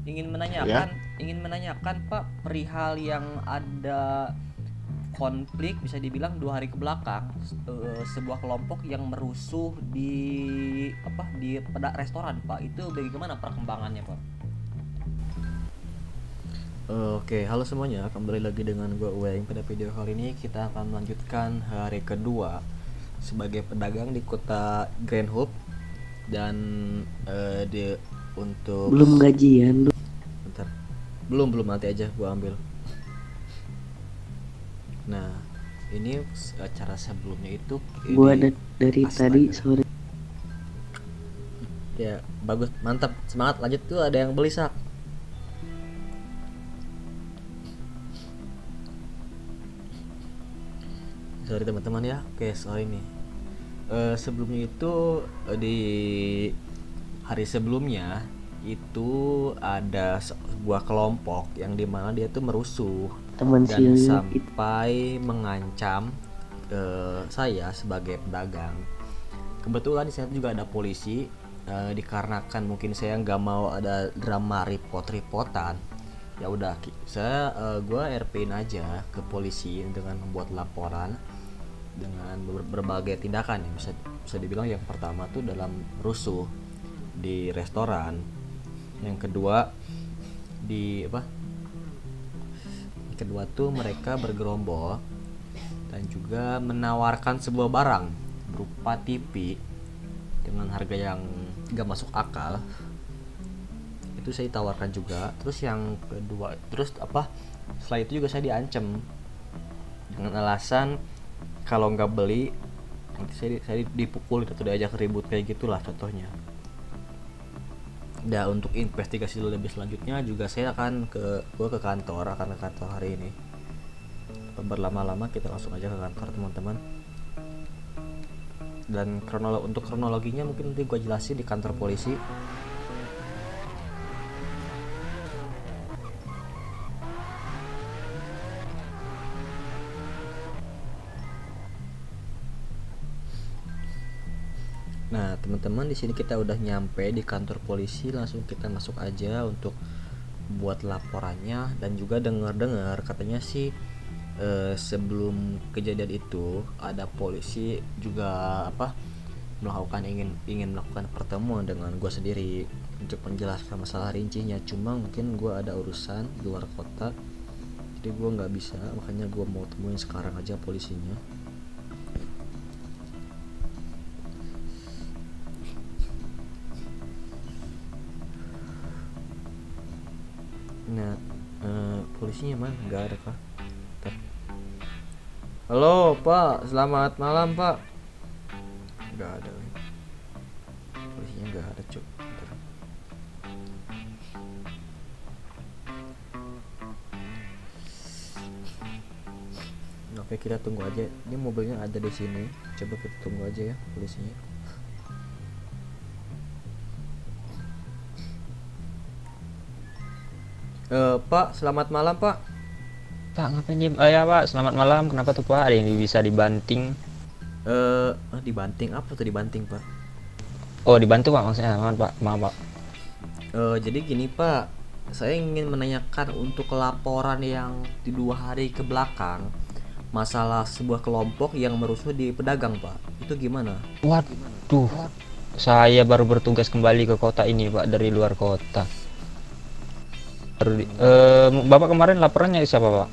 Ya, ingin menanyakan Pak, perihal yang ada konflik bisa dibilang 2 hari ke belakang, sebuah kelompok yang merusuh di restoran Pak, itu bagaimana perkembangannya Pak? Oke, halo semuanya, kembali lagi dengan gue Uweng. Pada video kali ini kita akan melanjutkan hari kedua sebagai pedagang di kota Grand Hope. Dan di untuk Belum gajian lu. bentar, belum nanti aja gue ambil. Nah, ini acara sebelumnya itu Gua di dari tadi Astaga. sore. Ya, bagus, mantap, semangat, lanjut tuh, ada yang beli sak. Sorry teman-teman ya. Oke, sorry nih. Sebelumnya itu di hari sebelumnya itu ada sebuah kelompok yang dimana dia tuh merusuh Teman dan siangnya itu sampai mengancam saya sebagai pedagang. Kebetulan di sana juga ada polisi, dikarenakan mungkin saya nggak mau ada drama ripot-ripotan. Ya udah, gue RP-in aja ke polisi dengan membuat laporan dengan berbagai tindakan yang bisa dibilang. Yang pertama tuh dalam rusuh di restoran, yang kedua di apa yang kedua tuh mereka bergerombol dan juga menawarkan sebuah barang berupa TV dengan harga yang gak masuk akal. Itu saya tawarkan juga. Terus yang kedua, setelah itu juga saya diancam dengan alasan kalau nggak beli nanti saya dipukul atau diajak ribut, kayak gitulah contohnya. Nah, untuk investigasi lebih selanjutnya juga saya akan ke kantor hari ini. Berlama-lama, kita langsung aja ke kantor teman-teman. Dan untuk kronologinya mungkin nanti gue jelasin di kantor polisi. Nah, teman-teman, di sini kita udah nyampe di kantor polisi, langsung kita masuk aja untuk buat laporannya. Dan juga dengar-dengar katanya sih sebelum kejadian itu ada polisi juga ingin melakukan pertemuan dengan gue sendiri untuk menjelaskan masalah rincinya. Cuma mungkin gue ada urusan di luar kota, jadi gue nggak bisa, makanya gue mau temuin sekarang aja polisinya. Nah, polisinya mana? Nggak ada kah? Bentar. Halo Pak, selamat malam Pak. Nggak ada, polisinya nggak ada cuk. Bentar. Oke, kita tunggu aja. Ini mobilnya ada di sini. Coba kita tunggu aja ya polisinya. Pak, selamat malam Pak. Pak, ngapain dia? Ya Pak, selamat malam. Kenapa tuh Pak? Ada yang bisa dibanting? Dibanting apa tuh dibanting Pak? Oh, dibantu Pak maksudnya. Maaf Pak. Jadi gini Pak, saya ingin menanyakan untuk laporan yang di 2 hari ke belakang, masalah sebuah kelompok yang merusuh di pedagang Pak. Itu gimana? Waduh, saya baru bertugas kembali ke kota ini Pak, dari luar kota. Bapak kemarin laporannya siapa Pak?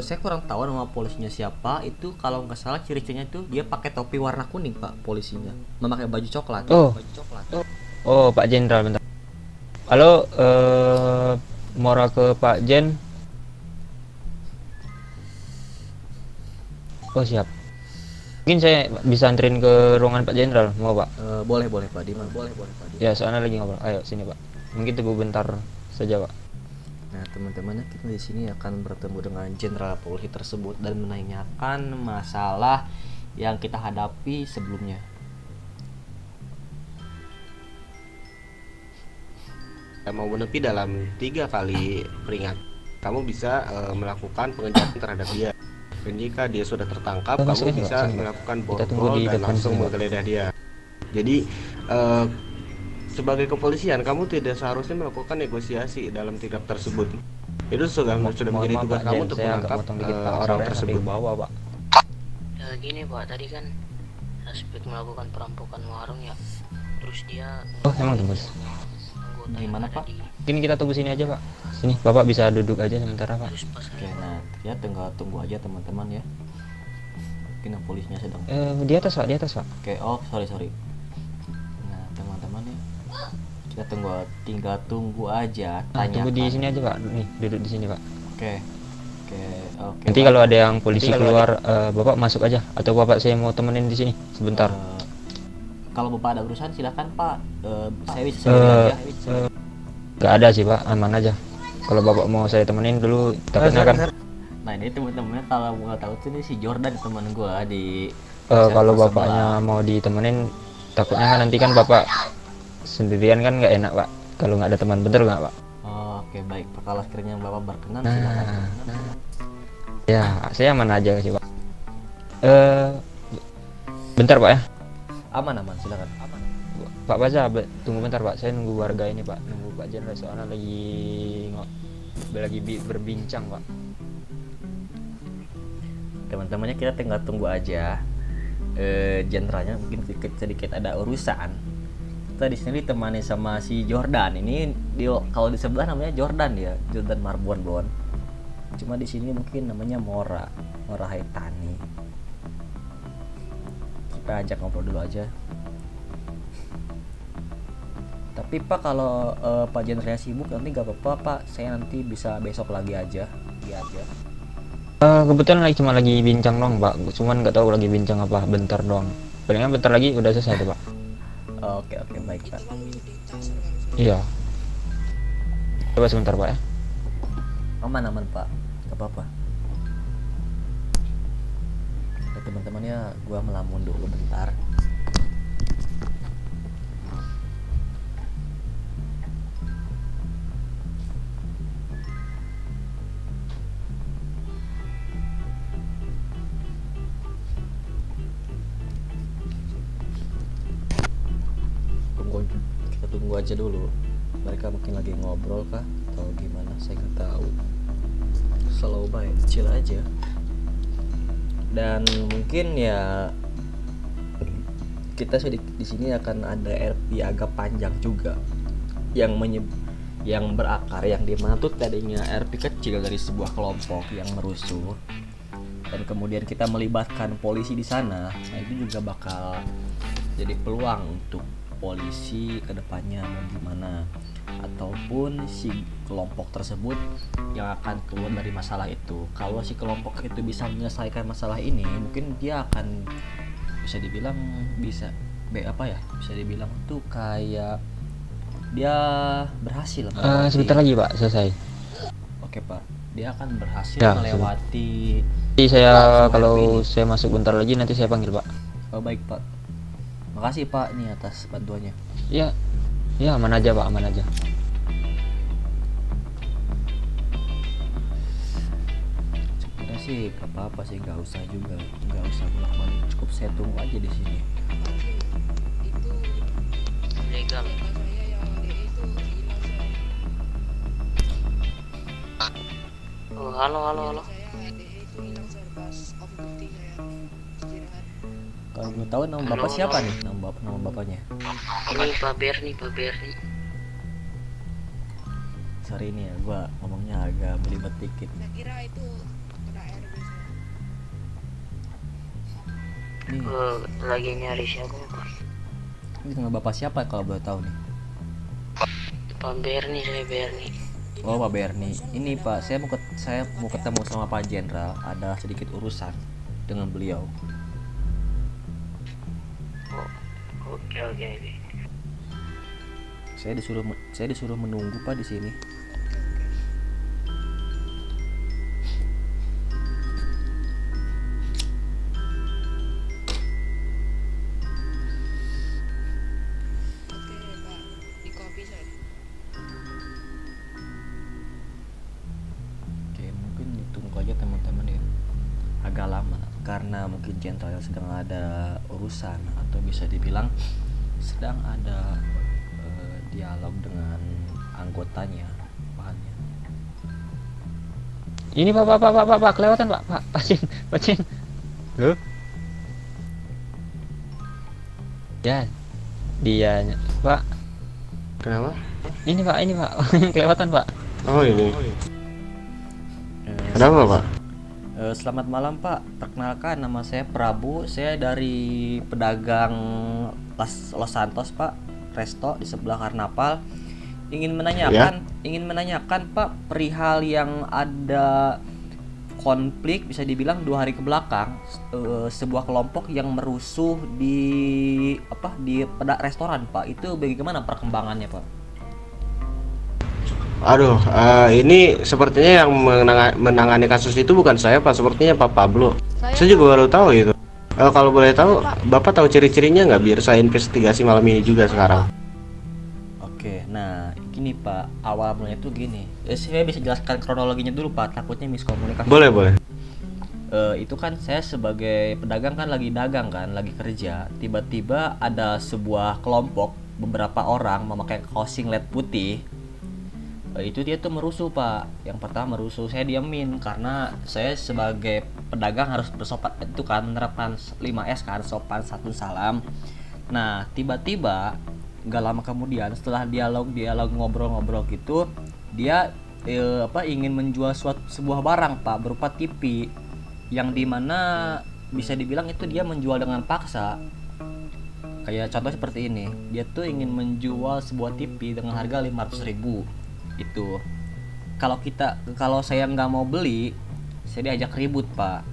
Saya kurang tahu nama polisinya siapa. Itu kalau nggak salah ciri-cirinya itu dia pakai topi warna kuning Pak, polisinya memakai baju coklat. Oh, oh Pak Jenderal, bentar. Halo, Mora ke Pak Jen. Oh siap. Mungkin saya bisa anterin ke ruangan Pak Jenderal, mau Pak? Boleh Pak, di mana? Boleh Pak. Ya, soalnya lagi ngobrol. Ayo sini Pak. Mungkin tunggu bentar saja Pak. Nah, teman-teman, kita di sini akan bertemu dengan jenderal polisi tersebut dan menanyakan masalah yang kita hadapi sebelumnya. mau menepi dalam 3 kali peringat, kamu bisa melakukan pengejaran terhadap dia. Dan jika dia sudah tertangkap, Oh, kamu masukin, Pak, bisa sini, Pak. melakukan Kita tunggu borgol di dan depan langsung sini, Pak. menggeledah dia. Jadi sebagai kepolisian kamu tidak seharusnya melakukan negosiasi dalam tingkap tersebut. Itu sudah menjadi Mohon maaf, tugas Pak kamu Jen, untuk saya agak menangkap motong dikit, Pak. orang Suaranya tersebut. sampai bawah, Pak. Gini Pak, tadi kan suspek melakukan perampokan warung ya. Terus dia Oh, emang tembus. anggota yang Gimana, ada Pak? di Ini kita tunggu sini aja, Pak. Sini, Bapak bisa duduk aja sementara, Pak. terus pas Oke, nah ya tinggal tunggu aja teman-teman ya. Mungkin yang polisinya sedang. Di atas, Pak, di atas, Pak. Oke, oh sorry. Nah teman-teman ya, kita tinggal tunggu aja. Nah, tunggu di Tanyakan. sini aja, Pak. Nih, duduk di sini, Pak. Oke, oke. Nanti Pak. kalau ada yang polisi keluar, Bapak masuk aja. Atau Bapak saya mau temenin di sini sebentar. Kalau Bapak ada urusan silakan Pak. Saya bisa sendiri aja. Gak ada sih, Pak. Aman aja. Kalau Bapak mau saya temenin dulu, takutnya kan. Nah ini teman-temannya kalau mau tahu tuh ini si Jordan teman gua di Kalau server Bapaknya sebelah. mau ditemenin, takutnya kan nanti kan Bapak sendirian kan nggak enak, Pak. Kalau nggak ada teman, bener nggak, Pak? Oh, oke baik Pak, kalau sekiranya Bapak berkenan silakan. Ya, saya aman aja sih, Pak. Bentar, Pak ya. Aman silakan. Pak Baza, tunggu bentar, Pak. Saya nunggu warga ini, Pak. Nunggu Pak Jenderal soalnya lagi berbincang, Pak. Teman-temannya kita tinggal tunggu aja. Jenderalnya mungkin sedikit ada urusan. Kita di sini ditemani sama si Jordan. Ini kalau di sebelah namanya Jordan ya, Jordan Marbon. Cuma di sini mungkin namanya Mora Haitani. Kita ajak ngobrol dulu aja. Tapi Pak kalau Pak Jenderal sibuk nanti gak apa-apa Pak, saya nanti bisa besok lagi aja. Kebetulan cuma lagi bincang dong, Pak. Cuman nggak tahu lagi bincang apa. Bentar doang. Palingan bentar lagi udah selesai tuh, Pak. Oke baik Pak. Iya. Coba sebentar, Pak ya. Aman Pak, gak apa-apa. Nah, teman-temannya gua melamun dulu bentar. Kita tunggu aja dulu. Mereka mungkin lagi ngobrol kah atau gimana, saya nggak tahu. Slow baik, chill aja. Dan mungkin ya kita di sini akan ada RP agak panjang juga yang berakar yang dimana tuh tadinya RP kecil dari sebuah kelompok yang merusuh, dan kemudian kita melibatkan polisi di sana. Nah itu juga bakal jadi peluang untuk polisi kedepannya mau gimana, ataupun si kelompok tersebut yang akan keluar dari masalah itu. Kalau si kelompok itu bisa menyelesaikan masalah ini, mungkin dia akan bisa dibilang bisa dibilang tuh kayak dia berhasil. Sebentar lagi, Pak, selesai. Oke Pak, dia akan berhasil Ya, melewati. Jadi saya semua kalau RP ini. saya masuk bentar lagi nanti saya panggil, Pak. Oh baik Pak, makasih Pak nih atas bantuannya. Ya, aman aja, Pak, aman aja. Sebenarnya sih apa-apa sih, nggak usah bolak-balik, cukup saya tunggu aja di sini. legal. Oh, halo. Kalau gue tahu nama bapak siapa nih, nama bapaknya? Ini Pak Berni. Sorry ini ya, gue ngomongnya agak belibet dikit. Kira itu kena RB saya. Nih, Lagi nyari siapa Pak? ini nama bapak siapa kalau boleh tahu nih? Pak Berni, saya Berni. Oh Pak Berni, ini Pak, saya mau ketemu sama Pak Jenderal, ada sedikit urusan dengan beliau. Oke. Saya disuruh menunggu Pak di sini. Oke Pak, di kopi saya. Oke, mungkin ditunggu aja teman-teman ya. Agak lama karena mungkin Jenderal sedang ada urusan, atau bisa dibilang sedang ada dialog dengan anggotanya bahannya. Ini pak, kelewatan pak, Pak Jen. Loh? Ya, dia pak. Kenapa? Ini pak, kelewatan pak. Oh ini. Eh, Kenapa Pak? Selamat malam Pak, perkenalkan nama saya Prabu, saya dari pedagang Los Santos Pak, resto di sebelah Karnapal. Ingin menanyakan Pak, perihal yang ada konflik bisa dibilang 2 hari ke belakang, sebuah kelompok yang merusuh di restoran Pak, itu bagaimana perkembangannya Pak? Aduh, ini sepertinya yang menangani kasus itu bukan saya Pak, sepertinya Pak Pablo. Saya juga baru tahu itu. Kalau boleh tahu, Bapak tahu ciri-cirinya nggak biar saya investigasi malam ini juga sekarang. Oke, nah gini Pak, awal mulanya tuh gini. Saya bisa jelaskan kronologinya dulu Pak, takutnya miskomunikasi. Boleh. Itu kan saya sebagai pedagang kan lagi dagang kan, lagi kerja. Tiba-tiba ada sebuah kelompok, beberapa orang memakai kaos singlet putih. Itu dia tuh merusuh Pak. Yang pertama merusuh, saya diamin karena saya sebagai pedagang harus bersopan, itu kan menerapkan 5S kan, sopan santun salam. Nah tiba-tiba gak lama kemudian setelah dialog ngobrol-ngobrol gitu, dia ingin menjual sebuah barang Pak, berupa TV, yang dimana bisa dibilang itu dia menjual dengan paksa. Kayak contoh seperti ini, dia tuh ingin menjual sebuah TV dengan harga 500.000. Itu kalau saya nggak mau beli, saya diajak ribut Pak.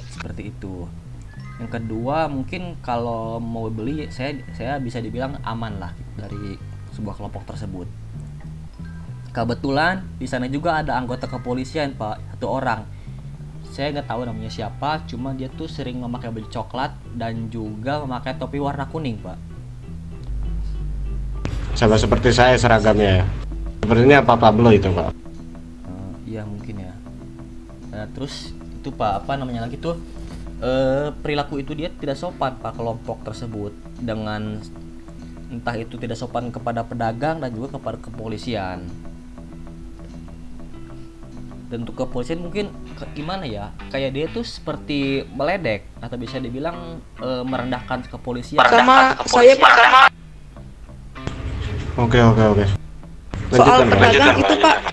Seperti itu. Yang kedua, mungkin kalau mau beli, saya bisa dibilang aman lah dari sebuah kelompok tersebut. Kebetulan di sana juga ada anggota kepolisian Pak, 1 orang. Saya nggak tahu namanya siapa, cuma dia tuh sering memakai baju coklat dan juga memakai topi warna kuning Pak. Sama seperti saya seragamnya ya. Sepertinya Pak Pablo itu Pak. Iya mungkin ya. Terus itu Pak, apa namanya lagi tuh, perilaku itu dia tidak sopan Pak, kelompok tersebut, dengan entah itu tidak sopan kepada pedagang dan juga kepada kepolisian. Dan untuk kepolisian mungkin gimana ya, kayak dia tuh seperti meledek atau bisa dibilang merendahkan kepolisian. Sama saya Pak. Oke. Soal pedagang itu Pak.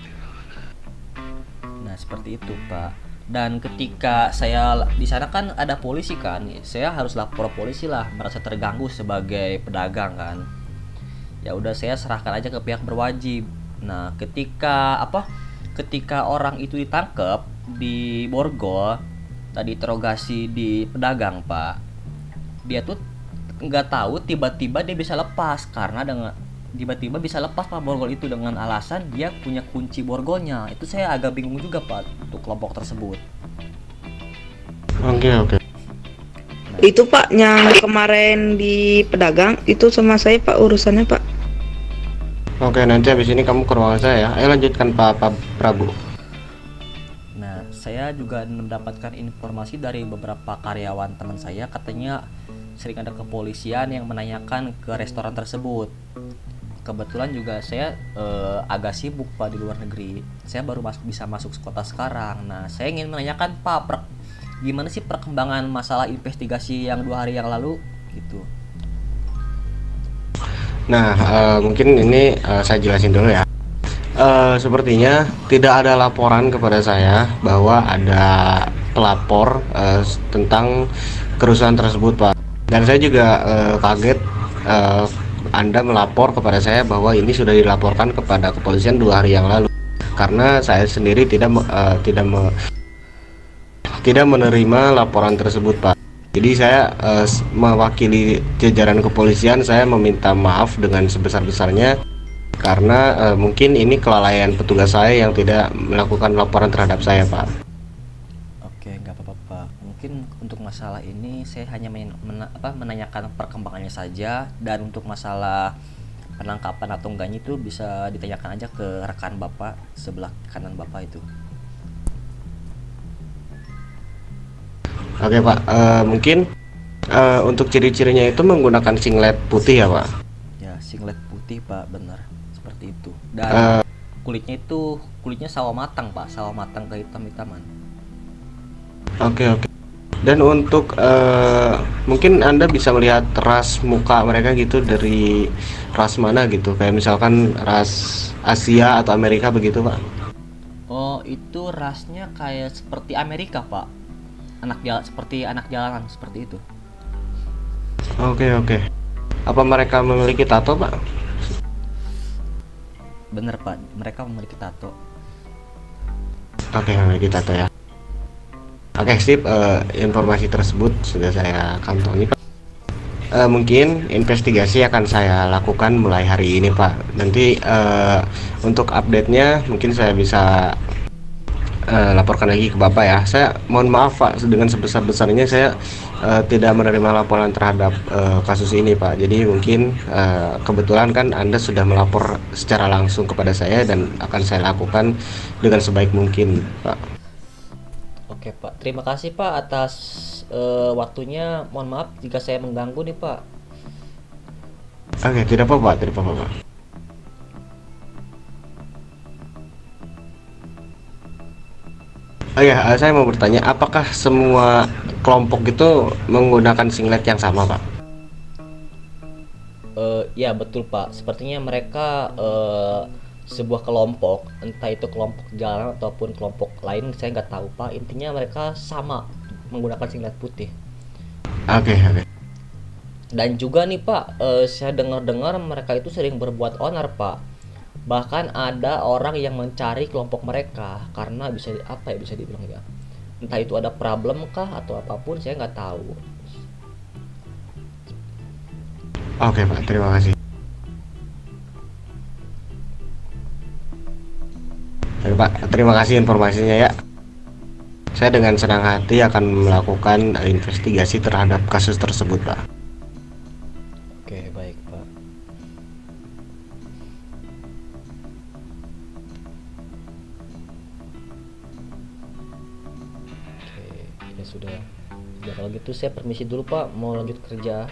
Nah seperti itu Pak. Dan ketika saya di sana kan ada polisi kan, saya harus lapor polisi lah, merasa terganggu sebagai pedagang kan. Ya udah saya serahkan aja ke pihak berwajib. Nah ketika orang itu ditangkap di Borgol, tadi interogasi di pedagang Pak, dia tuh nggak tahu tiba-tiba dia bisa lepas Pak borgol itu dengan alasan dia punya kunci borgolnya. Itu saya agak bingung juga Pak untuk kelompok tersebut. Oke. Itu Pak yang kemarin di pedagang itu sama saya Pak urusannya Pak. Oke, nanti habis ini kamu ke ruangan saya ya. Ayo lanjutkan Pak Prabu. Nah, saya juga mendapatkan informasi dari beberapa karyawan teman saya, katanya sering ada kepolisian yang menanyakan ke restoran tersebut. Kebetulan juga saya agak sibuk Pak di luar negeri. Saya baru bisa masuk kota sekarang. Nah, saya ingin menanyakan Pak, gimana sih perkembangan masalah investigasi yang 2 hari yang lalu gitu. Nah, mungkin ini saya jelasin dulu ya. Sepertinya tidak ada laporan kepada saya bahwa ada pelapor tentang kerusuhan tersebut Pak. Dan saya juga kaget Anda melapor kepada saya bahwa ini sudah dilaporkan kepada kepolisian 2 hari yang lalu, karena saya sendiri tidak menerima laporan tersebut Pak. Jadi saya mewakili jajaran kepolisian, saya meminta maaf dengan sebesar-besarnya karena mungkin ini kelalaian petugas saya yang tidak melakukan laporan terhadap saya Pak. Oke, nggak apa-apa Pak. Mungkin untuk masalah ini saya hanya menanyakan perkembangannya saja, dan untuk masalah penangkapan atau enggaknya itu bisa ditanyakan aja ke rekan Bapak sebelah kanan Bapak itu. Oke Pak, mungkin untuk ciri-cirinya itu menggunakan singlet putih ya Pak? Ya, singlet putih putih pak, benar seperti itu. Dan kulitnya sawo matang pak, sawo matang kehitam-hitaman. Oke, oke. Dan untuk mungkin Anda bisa melihat ras muka mereka gitu dari ras mana gitu, kayak misalkan ras Asia atau Amerika begitu Pak. Oh, itu rasnya kayak seperti Amerika pak, seperti anak jalanan seperti itu. Oke, oke. Apa mereka memiliki tato Pak? Bener pak, mereka memiliki tato. Oke, memiliki tato ya. Oke, sip. Informasi tersebut sudah saya kantongi Pak. Mungkin investigasi akan saya lakukan mulai hari ini Pak. Nanti untuk update-nya mungkin saya bisa laporkan lagi ke Bapak ya. Saya mohon maaf Pak, dengan sebesar-besarnya saya tidak menerima laporan terhadap kasus ini Pak. Jadi mungkin kebetulan kan Anda sudah melapor secara langsung kepada saya dan akan saya lakukan dengan sebaik mungkin Pak. Oke pak, terima kasih pak atas waktunya. Mohon maaf jika saya mengganggu nih pak. Oke, tidak apa-apa, tidak apa-apa Pak. Oh ya, saya mau bertanya, apakah semua kelompok itu menggunakan singlet yang sama Pak? Ya betul pak, sepertinya mereka sebuah kelompok, entah itu kelompok jalanan ataupun kelompok lain, saya nggak tahu pak. Intinya mereka sama menggunakan singlet putih. Oke, oke. Dan juga nih pak, saya dengar-dengar mereka itu sering berbuat onar pak. Bahkan ada orang yang mencari kelompok mereka karena bisa bisa dibilang ya, entah itu ada problem kah atau apapun, saya nggak tahu. Oke Pak, terima kasih. Oke Pak, terima kasih informasinya ya. Saya dengan senang hati akan melakukan investigasi terhadap kasus tersebut Pak. Oke baik pak. Oke, ya sudah. Ya kalau gitu saya permisi dulu pak, mau lanjut kerja.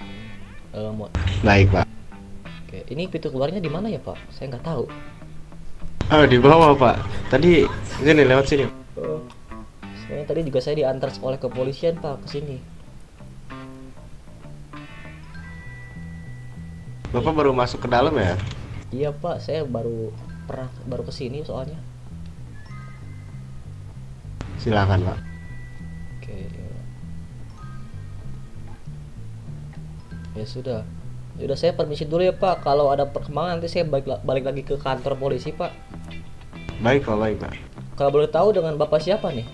Baik Pak. Oke, ini pintu keluarnya di mana ya pak? Saya nggak tahu. Oh, di bawah Pak. Tadi sini, lewat sini. Oh, soalnya tadi juga saya diantar oleh kepolisian pak ke sini. Bapak baru masuk ke dalam ya? Iya pak, saya baru ke sini soalnya. Silakan Pak. Oke. Ya sudah. Yaudah saya permisi dulu ya pak. Kalau ada perkembangan nanti saya balik lagi ke kantor polisi pak. Baik Pak, baik Pak. Kalau boleh tahu dengan bapak siapa nih?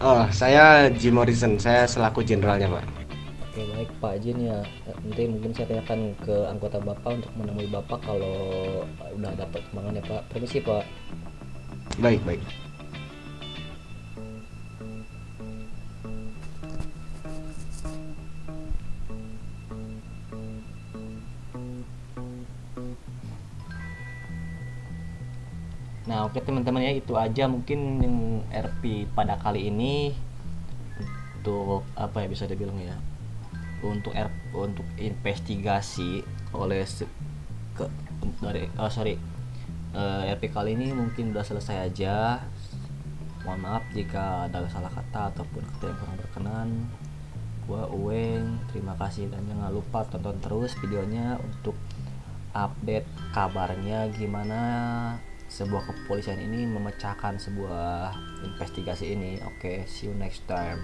Oh, saya Jim Morrison. Saya selaku jenderalnya Pak. Oke baik Pak Jin ya. Nanti mungkin saya tanyakan ke anggota bapak untuk menemui bapak kalau udah ada perkembangan ya pak. Permisi pak. Baik, baik. Nah oke teman-teman ya, itu aja mungkin yang RP pada kali ini. Untuk apa ya bisa dibilang ya, untuk investigasi oleh RP kali ini mungkin udah selesai aja. Mohon maaf jika ada salah kata ataupun kata yang kurang berkenan. Gua Uweng, terima kasih dan jangan lupa tonton terus videonya untuk update kabarnya gimana sebuah kepolisian ini memecahkan sebuah investigasi ini. Oke, see you next time.